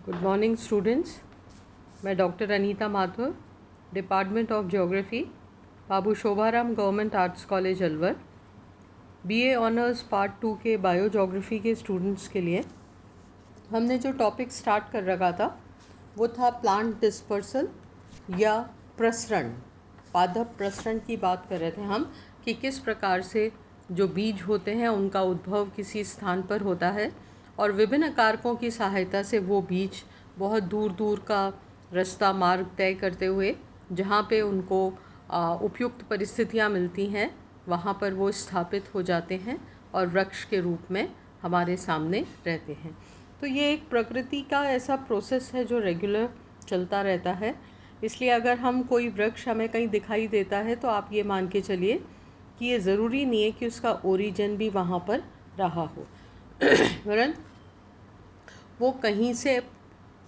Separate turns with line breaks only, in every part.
Good morning students. मैं doctor Anita Mathur, department of geography, Babu Shobharam government arts college Alwar, BA honours part 2 के bio geography के students के लिए हमने जो टॉपिक स्टार्ट कर रखा था वो था प्लांट डिस्पर्सल या प्रसरण, पादप प्रसरण की बात कर रहे थे हम कि किस प्रकार से जो बीज होते हैं उनका उद्भव किसी स्थान पर होता है और विभिन्न कारकों की सहायता से वो बीज बहुत दूर दूर का रास्ता मार्ग तय करते हुए जहाँ पे उनको उपयुक्त परिस्थितियाँ मिलती हैं वहाँ पर वो स्थापित हो जाते हैं और वृक्ष के रूप में हमारे सामने रहते हैं। तो ये एक प्रकृति का ऐसा प्रोसेस है जो रेगुलर चलता रहता है। इसलिए अगर हम कोई वृक्ष हमें कहीं दिखाई देता है तो आप ये मान के चलिए कि ये ज़रूरी नहीं है कि उसका ओरिजिन भी वहाँ पर रहा हो वरन वो कहीं से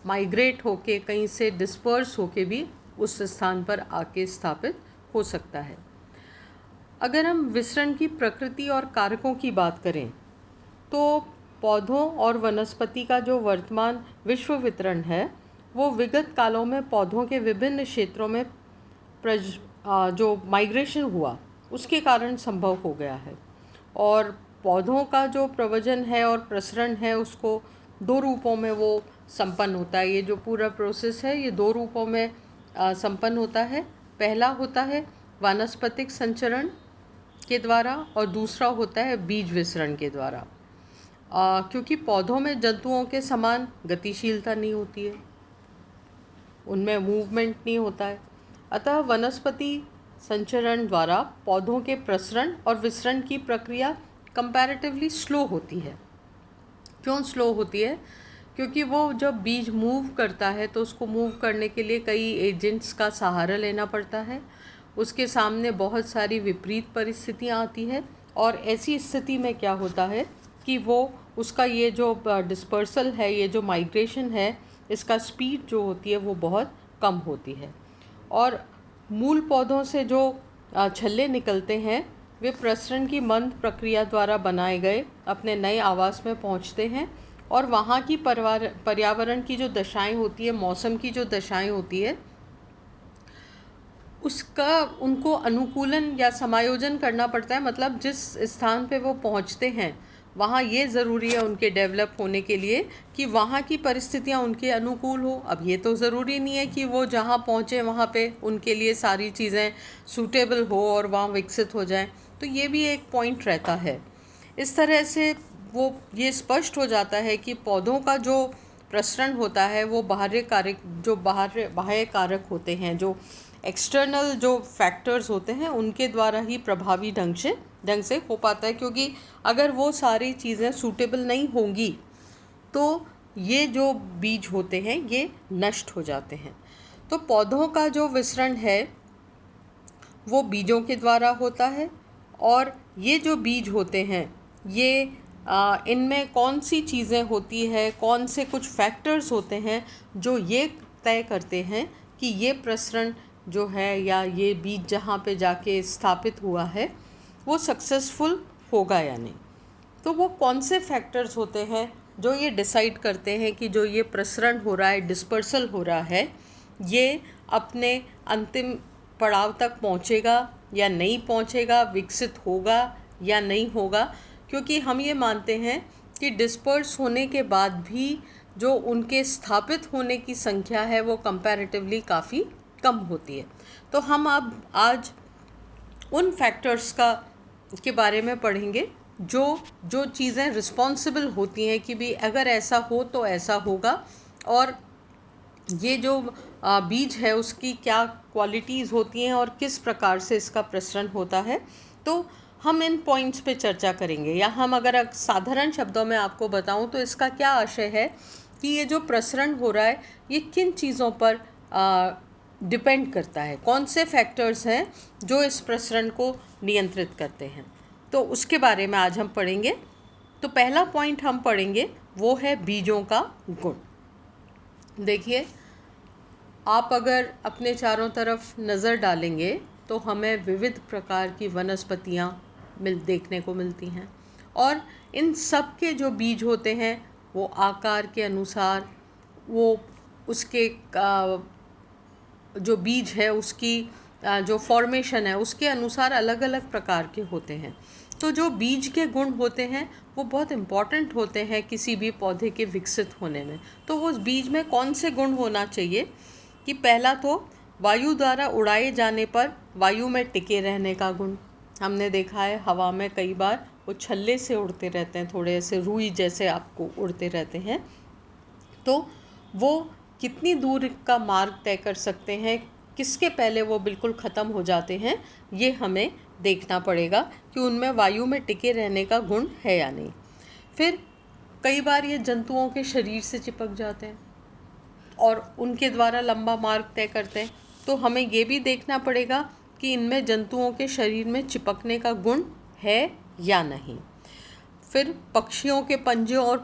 माइग्रेट होके, कहीं से डिस्पर्स होके भी उस स्थान पर आके स्थापित हो सकता है। अगर हम विसरण की प्रकृति और कारकों की बात करें तो पौधों और वनस्पति का जो वर्तमान विश्व वितरण है वो विगत कालों में पौधों के विभिन्न क्षेत्रों में जो माइग्रेशन हुआ उसके कारण संभव हो गया है। और पौधों का जो प्रवजन है और प्रसरण है उसको दो रूपों में वो संपन्न होता है। ये जो पूरा प्रोसेस है ये दो रूपों में संपन्न होता है। पहला होता है वानस्पतिक संचरण के द्वारा और दूसरा होता है बीज विसरण के द्वारा। क्योंकि पौधों में जंतुओं के समान गतिशीलता नहीं होती है, उनमें मूवमेंट नहीं होता है, अतः वनस्पति संचरण द्वारा पौधों के प्रसरण और विसरण की प्रक्रिया कंपैरेटिवली स्लो होती है। क्यों स्लो होती है? क्योंकि वो जब बीज मूव करता है तो उसको मूव करने के लिए कई एजेंट्स का सहारा लेना पड़ता है, उसके सामने बहुत सारी विपरीत परिस्थितियाँ आती है और ऐसी स्थिति में क्या होता है कि वो उसका ये जो डिस्पर्सल है, ये जो माइग्रेशन है, इसका स्पीड जो होती है वो बहुत कम होती है। और मूल पौधों से जो छल्ले निकलते हैं वे प्रसरण की मंद प्रक्रिया द्वारा बनाए गए अपने नए आवास में पहुंचते हैं और वहाँ की पर्यावरण की जो दशाएं होती है, मौसम की जो दशाएं होती है, उसका उनको अनुकूलन या समायोजन करना पड़ता है। मतलब जिस स्थान पे वो पहुँचते हैं वहाँ ये ज़रूरी है उनके डेवलप होने के लिए कि वहाँ की परिस्थितियाँ उनके अनुकूल हो। अब ये तो ज़रूरी नहीं है कि वो जहाँ पहुँचे वहाँ पे उनके लिए सारी चीज़ें सूटेबल हो और वहाँ विकसित हो जाएं, तो ये भी एक पॉइंट रहता है। इस तरह से वो ये स्पष्ट हो जाता है कि पौधों का जो प्रसरण होता है वो बाह्य कारक होते हैं, जो एक्सटर्नल जो फैक्टर्स होते हैं उनके द्वारा ही प्रभावी ढंग से हो पाता है। क्योंकि अगर वो सारी चीज़ें सूटेबल नहीं होंगी तो ये जो बीज होते हैं ये नष्ट हो जाते हैं। तो पौधों का जो विसरण है वो बीजों के द्वारा होता है और ये जो बीज होते हैं ये इनमें कौन सी चीज़ें होती है, कौन से कुछ फैक्टर्स होते हैं जो ये तय करते हैं कि ये प्रसरण जो है या ये बीज जहाँ पे जाके स्थापित हुआ है वो सक्सेसफुल होगा या नहीं। तो वो कौन से फैक्टर्स होते हैं जो ये डिसाइड करते हैं कि जो ये प्रसरण हो रहा है, डिस्पर्सल हो रहा है, ये अपने अंतिम पड़ाव तक पहुँचेगा या नहीं पहुँचेगा, विकसित होगा या नहीं होगा। क्योंकि हम ये मानते हैं कि डिस्पर्स होने के बाद भी जो उनके स्थापित होने की संख्या है वो कंपैरेटिवली काफ़ी कम होती है। तो हम अब आज उन फैक्टर्स के बारे में पढ़ेंगे जो चीज़ें रिस्पॉन्सिबल होती हैं कि भी अगर ऐसा हो तो ऐसा होगा, और ये जो बीज है उसकी क्या क्वालिटीज़ होती हैं और किस प्रकार से इसका प्रसरण होता है। तो हम इन पॉइंट्स पे चर्चा करेंगे, या हम अगर साधारण शब्दों में आपको बताऊं तो इसका क्या आशय है कि ये जो प्रसरण हो रहा है ये किन चीज़ों पर डिपेंड करता है, कौन से फैक्टर्स हैं जो इस प्रसरण को नियंत्रित करते हैं। तो उसके बारे में आज हम पढ़ेंगे। तो पहला पॉइंट हम पढ़ेंगे वो है बीजों का गुण। देखिए, आप अगर अपने चारों तरफ नज़र डालेंगे तो हमें विविध प्रकार की वनस्पतियाँ देखने को मिलती हैं और इन सब के जो बीज होते हैं वो आकार के अनुसार वो उसके जो बीज है उसकी जो फॉर्मेशन है उसके अनुसार अलग अलग प्रकार के होते हैं। तो जो बीज के गुण होते हैं वो बहुत इम्पॉर्टेंट होते हैं किसी भी पौधे के विकसित होने में। तो वो उस बीज में कौन से गुण होना चाहिए कि पहला तो वायु द्वारा उड़ाए जाने पर वायु में टिके रहने का गुण। हमने देखा है हवा में कई बार वो छल्ले से उड़ते रहते हैं, थोड़े ऐसे रुई जैसे आपको उड़ते रहते हैं। तो वो कितनी दूर का मार्ग तय कर सकते हैं, किसके पहले वो बिल्कुल ख़त्म हो जाते हैं, ये हमें देखना पड़ेगा कि उनमें वायु में टिके रहने का गुण है या नहीं। फिर कई बार ये जंतुओं के शरीर से चिपक जाते हैं और उनके द्वारा लंबा मार्ग तय करते हैं। तो हमें ये भी देखना पड़ेगा कि इनमें जंतुओं के शरीर में चिपकने का गुण है या नहीं। फिर पक्षियों के पंजों और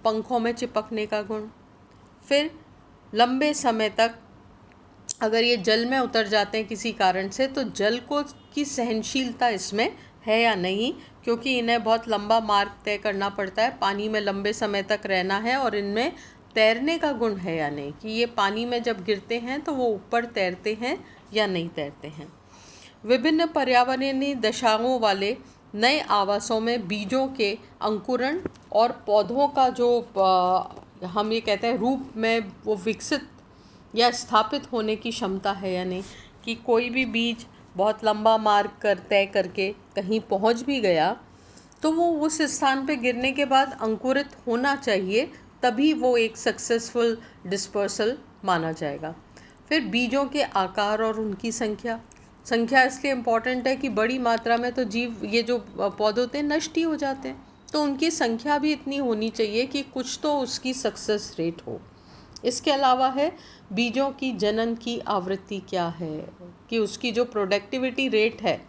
पंखों में चिपकने का गुण। फिर लंबे समय तक अगर ये जल में उतर जाते हैं किसी कारण से तो जल को की सहनशीलता इसमें है या नहीं, क्योंकि इन्हें बहुत लंबा मार्ग तय करना पड़ता है, पानी में लंबे समय तक रहना है, और इनमें तैरने का गुण है या नहीं कि ये पानी में जब गिरते हैं तो वो ऊपर तैरते हैं या नहीं तैरते हैं। विभिन्न पर्यावरणीय दशाओं वाले नए आवासों में बीजों के अंकुरण और पौधों का जो हम ये कहते हैं रूप में वो विकसित या स्थापित होने की क्षमता है या नहीं, कि कोई भी बीज बहुत लंबा मार्ग तय करके कहीं पहुंच भी गया तो वो उस स्थान पे गिरने के बाद अंकुरित होना चाहिए, तभी वो एक सक्सेसफुल डिस्पर्सल माना जाएगा। फिर बीजों के आकार और उनकी संख्या इसलिए इम्पॉर्टेंट है कि बड़ी मात्रा में तो जीव ये जो पौधे होते हैं नष्ट ही हो जाते हैं, तो उनकी संख्या भी इतनी होनी चाहिए कि कुछ तो उसकी सक्सेस रेट हो। इसके अलावा है बीजों की जनन की आवृत्ति क्या है, कि उसकी जो प्रोडक्टिविटी रेट है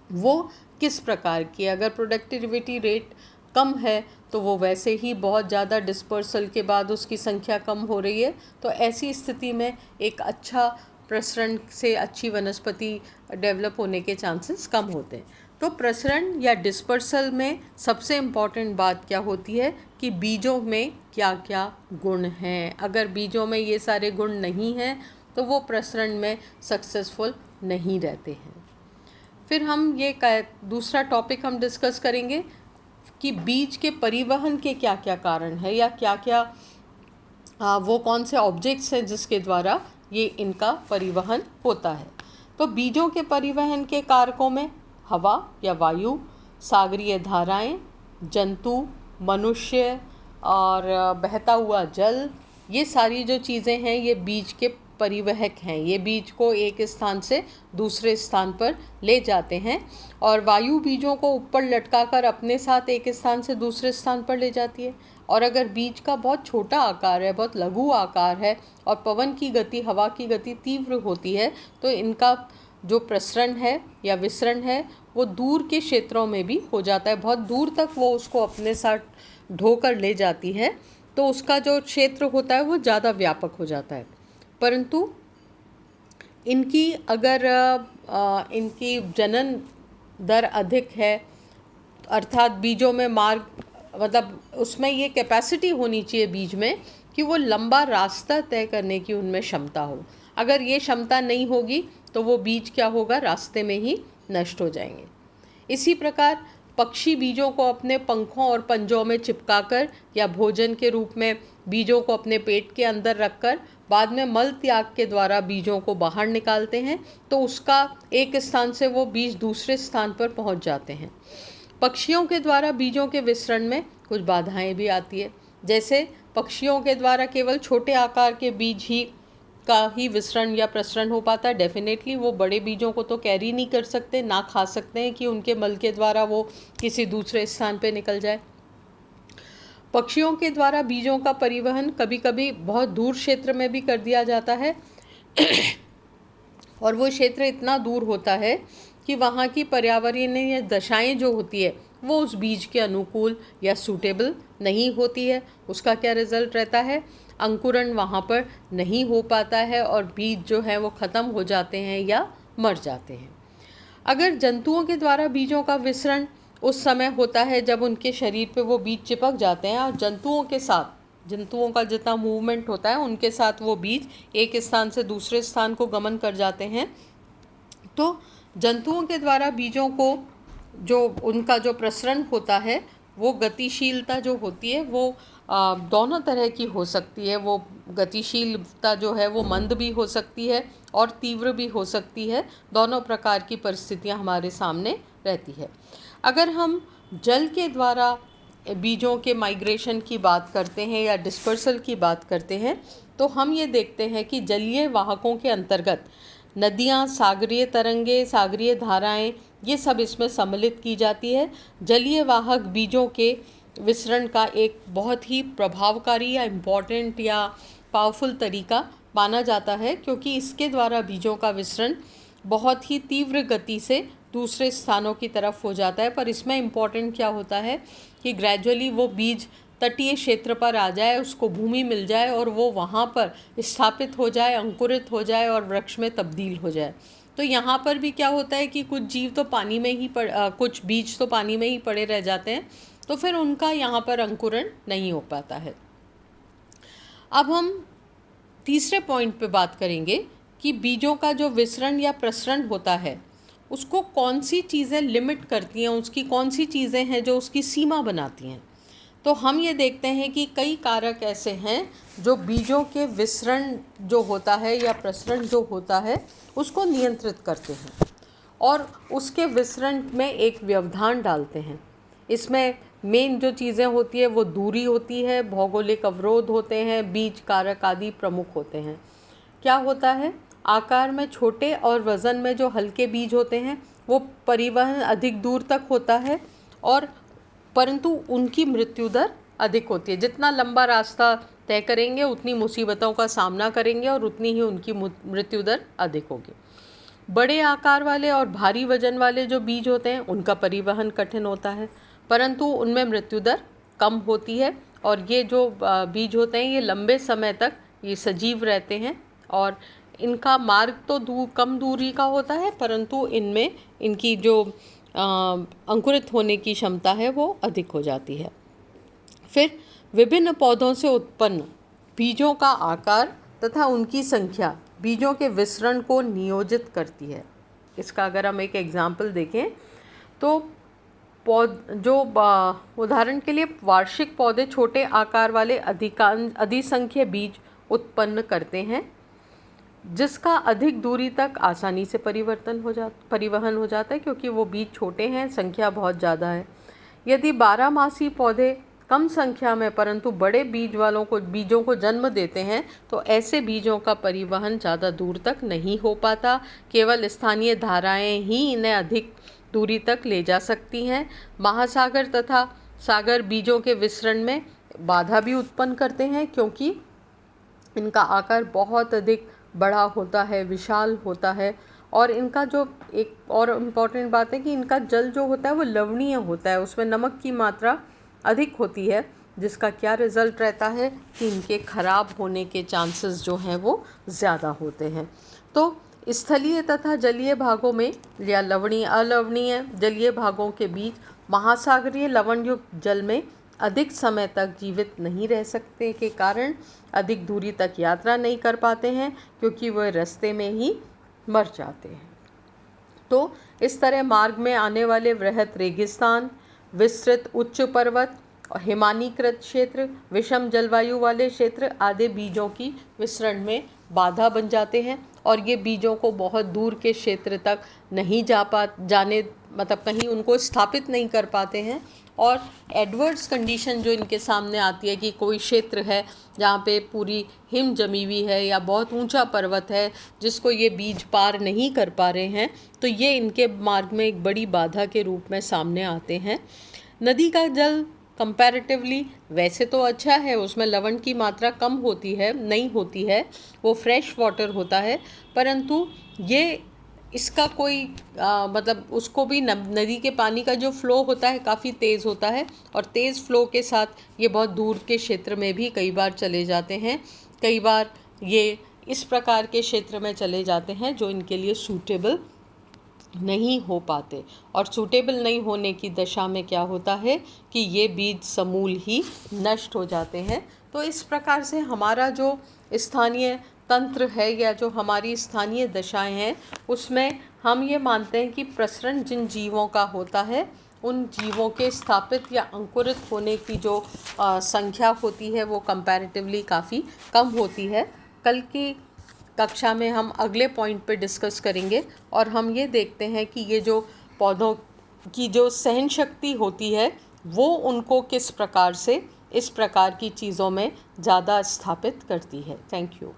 वो किस प्रकार की है। अगर प्रोडक्टिविटी रेट कम है तो वो वैसे ही बहुत ज़्यादा डिस्पर्सल के बाद उसकी संख्या कम हो रही है, तो ऐसी स्थिति में एक अच्छा प्रसरण से अच्छी वनस्पति डेवलप होने के चांसेस कम होते हैं। तो प्रसरण या डिस्पर्सल में सबसे इम्पॉर्टेंट बात क्या होती है कि बीजों में क्या क्या गुण हैं। अगर बीजों में ये सारे गुण नहीं हैं तो वो प्रसरण में सक्सेसफुल नहीं रहते हैं। फिर हम ये दूसरा टॉपिक हम डिस्कस करेंगे कि बीज के परिवहन के क्या क्या कारण है, या क्या क्या वो कौन से ऑब्जेक्ट्स हैं जिसके द्वारा ये इनका परिवहन होता है। तो बीजों के परिवहन के कारकों में हवा या वायु, सागरीय धाराएं, जंतु, मनुष्य और बहता हुआ जल, ये सारी जो चीज़ें हैं ये बीज के परिवहक हैं। ये बीज को एक स्थान से दूसरे स्थान पर ले जाते हैं, और वायु बीजों को ऊपर लटकाकर अपने साथ एक स्थान से दूसरे स्थान पर ले जाती है। और अगर बीज का बहुत छोटा आकार है, बहुत लघु आकार है, और पवन की गति, हवा की गति तीव्र होती है, तो इनका जो प्रसरण है या विसरण है वो दूर के क्षेत्रों में भी हो जाता है। बहुत दूर तक वो उसको अपने साथ ढोकर ले जाती है, तो उसका जो क्षेत्र होता है वो ज़्यादा व्यापक हो जाता है। परंतु इनकी अगर इनकी जनन दर अधिक है, अर्थात बीजों में मार्ग, मतलब उसमें ये कैपेसिटी होनी चाहिए बीज में कि वो लंबा रास्ता तय करने की उनमें क्षमता हो। अगर ये क्षमता नहीं होगी तो वो बीज क्या होगा, रास्ते में ही नष्ट हो जाएंगे। इसी प्रकार पक्षी बीजों को अपने पंखों और पंजों में चिपकाकर या भोजन के रूप में बीजों को अपने पेट के अंदर रखकर बाद में मल त्याग के द्वारा बीजों को बाहर निकालते हैं, तो उसका एक स्थान से वो बीज दूसरे स्थान पर पहुंच जाते हैं। पक्षियों के द्वारा बीजों के विसरण में कुछ बाधाएं भी आती है, जैसे पक्षियों के द्वारा केवल छोटे आकार के बीज का ही विसरण या प्रसरण हो पाता है। डेफिनेटली वो बड़े बीजों को तो कैरी नहीं कर सकते, ना खा सकते हैं कि उनके मल के द्वारा वो किसी दूसरे स्थान पे निकल जाए। पक्षियों के द्वारा बीजों का परिवहन कभी कभी बहुत दूर क्षेत्र में भी कर दिया जाता है और वो क्षेत्र इतना दूर होता है कि वहाँ की पर्यावरणीय दशाएं जो होती है वो उस बीज के अनुकूल या सूटेबल नहीं होती है। उसका क्या रिजल्ट रहता है, अंकुरण वहाँ पर नहीं हो पाता है और बीज जो है वो ख़त्म हो जाते हैं या मर जाते हैं। अगर जंतुओं के द्वारा बीजों का विसरण उस समय होता है जब उनके शरीर पे वो बीज चिपक जाते हैं और जंतुओं के साथ जंतुओं का जितना मूवमेंट होता है उनके साथ वो बीज एक स्थान से दूसरे स्थान को गमन कर जाते हैं। तो जंतुओं के द्वारा बीजों को जो उनका जो प्रसरण होता है वो गतिशीलता जो होती है वो दोनों तरह की हो सकती है। वो गतिशीलता जो है वो मंद भी हो सकती है और तीव्र भी हो सकती है। दोनों प्रकार की परिस्थितियां हमारे सामने रहती है। अगर हम जल के द्वारा बीजों के माइग्रेशन की बात करते हैं या डिस्पर्सल की बात करते हैं तो हम ये देखते हैं कि जलीय वाहकों के अंतर्गत नदियाँ, सागरीय तरंगे, सागरीय धाराएं, ये सब इसमें सम्मिलित की जाती है। जलीय वाहक बीजों के विसरण का एक बहुत ही प्रभावकारी या इम्पॉर्टेंट या पावरफुल तरीका माना जाता है, क्योंकि इसके द्वारा बीजों का विसरण बहुत ही तीव्र गति से दूसरे स्थानों की तरफ हो जाता है। पर इसमें इम्पॉर्टेंट क्या होता है कि ग्रेजुअली वो बीज तटीय क्षेत्र पर आ जाए, उसको भूमि मिल जाए और वो वहाँ पर स्थापित हो जाए, अंकुरित हो जाए और वृक्ष में तब्दील हो जाए। तो यहाँ पर भी क्या होता है कि कुछ जीव तो पानी में ही कुछ बीज तो पानी में ही पड़े रह जाते हैं, तो फिर उनका यहाँ पर अंकुरण नहीं हो पाता है। अब हम तीसरे पॉइंट पे बात करेंगे कि बीजों का जो विसरण या प्रसरण होता है उसको कौन सी चीज़ें लिमिट करती हैं, उसकी कौन सी चीज़ें हैं जो उसकी सीमा बनाती हैं। तो हम ये देखते हैं कि कई कारक ऐसे हैं जो बीजों के विसरण जो होता है या प्रसरण जो होता है उसको नियंत्रित करते हैं और उसके विसरण में एक व्यवधान डालते हैं। इसमें मेन जो चीज़ें होती है वो दूरी होती है, भौगोलिक अवरोध होते हैं, बीज कारक आदि प्रमुख होते हैं। क्या होता है, आकार में छोटे और वज़न में जो हल्के बीज होते हैं वो परिवहन अधिक दूर तक होता है और परंतु उनकी मृत्यु दर अधिक होती है। जितना लंबा रास्ता तय करेंगे उतनी मुसीबतों का सामना करेंगे और उतनी ही उनकी मृत्यु दर अधिक होगी। बड़े आकार वाले और भारी वजन वाले जो बीज होते हैं उनका परिवहन कठिन होता है, परंतु उनमें मृत्यु दर कम होती है। और ये जो बीज होते हैं ये लंबे समय तक ये सजीव रहते हैं और इनका मार्ग तो कम दूरी का होता है, परंतु इनमें इनकी जो अंकुरित होने की क्षमता है वो अधिक हो जाती है। फिर विभिन्न पौधों से उत्पन्न बीजों का आकार तथा उनकी संख्या बीजों के विसरण को नियोजित करती है। इसका अगर हम एक एग्जाम्पल देखें तो उदाहरण के लिए वार्षिक पौधे छोटे आकार वाले अधिसंख्य बीज उत्पन्न करते हैं जिसका अधिक दूरी तक आसानी से परिवहन हो जाता है, क्योंकि वो बीज छोटे हैं, संख्या बहुत ज़्यादा है। यदि 12 मासी पौधे कम संख्या में परंतु बड़े बीजों को जन्म देते हैं तो ऐसे बीजों का परिवहन ज़्यादा दूर तक नहीं हो पाता। केवल स्थानीय धाराएं ही इन्हें अधिक दूरी तक ले जा सकती हैं। महासागर तथा सागर बीजों के विसरण में बाधा भी उत्पन्न करते हैं, क्योंकि इनका आकार बहुत अधिक बड़ा होता है, विशाल होता है। और इनका जो एक और इम्पॉर्टेंट बात है कि इनका जल जो होता है वो लवणीय होता है, उसमें नमक की मात्रा अधिक होती है, जिसका क्या रिज़ल्ट रहता है कि इनके खराब होने के चांसेस जो हैं वो ज़्यादा होते हैं। तो स्थलीय तथा जलीय भागों में या लवणीय अलवणीय जलीय भागों के बीच महासागरीय लवणयुक्त जल में अधिक समय तक जीवित नहीं रह सकते के कारण अधिक दूरी तक यात्रा नहीं कर पाते हैं, क्योंकि वह रास्ते में ही मर जाते हैं। तो इस तरह मार्ग में आने वाले वृहत रेगिस्तान, विस्तृत उच्च पर्वत और हिमानीकृत क्षेत्र, विषम जलवायु वाले क्षेत्र आदि बीजों की विसरण में बाधा बन जाते हैं और ये बीजों को बहुत दूर के क्षेत्र तक नहीं कहीं उनको स्थापित नहीं कर पाते हैं। और एडवर्स कंडीशन जो इनके सामने आती है कि कोई क्षेत्र है जहाँ पे पूरी हिम जमी हुई है या बहुत ऊंचा पर्वत है जिसको ये बीज पार नहीं कर पा रहे हैं, तो ये इनके मार्ग में एक बड़ी बाधा के रूप में सामने आते हैं। नदी का जल कंपैरेटिवली वैसे तो अच्छा है, उसमें लवण की मात्रा कम नहीं होती है, वो फ्रेश वाटर होता है, परंतु ये इसका कोई उसको भी नदी के पानी का जो फ़्लो होता है काफ़ी तेज़ होता है और तेज़ फ़्लो के साथ ये बहुत दूर के क्षेत्र में भी कई बार चले जाते हैं। कई बार ये इस प्रकार के क्षेत्र में चले जाते हैं जो इनके लिए सूटेबल नहीं हो पाते, और सूटेबल नहीं होने की दशा में क्या होता है कि ये बीज समूल ही नष्ट हो जाते हैं। तो इस प्रकार से हमारा जो स्थानीय तंत्र है या जो हमारी स्थानीय दशाएं हैं, उसमें हम ये मानते हैं कि प्रसरण जिन जीवों का होता है उन जीवों के स्थापित या अंकुरित होने की जो संख्या होती है वो कंपैरेटिवली काफ़ी कम होती है। कल की कक्षा में हम अगले पॉइंट पे डिस्कस करेंगे और हम ये देखते हैं कि ये जो पौधों की जो सहन शक्ति होती है वो उनको किस प्रकार से इस प्रकार की चीज़ों में ज़्यादा स्थापित करती है। Thank you.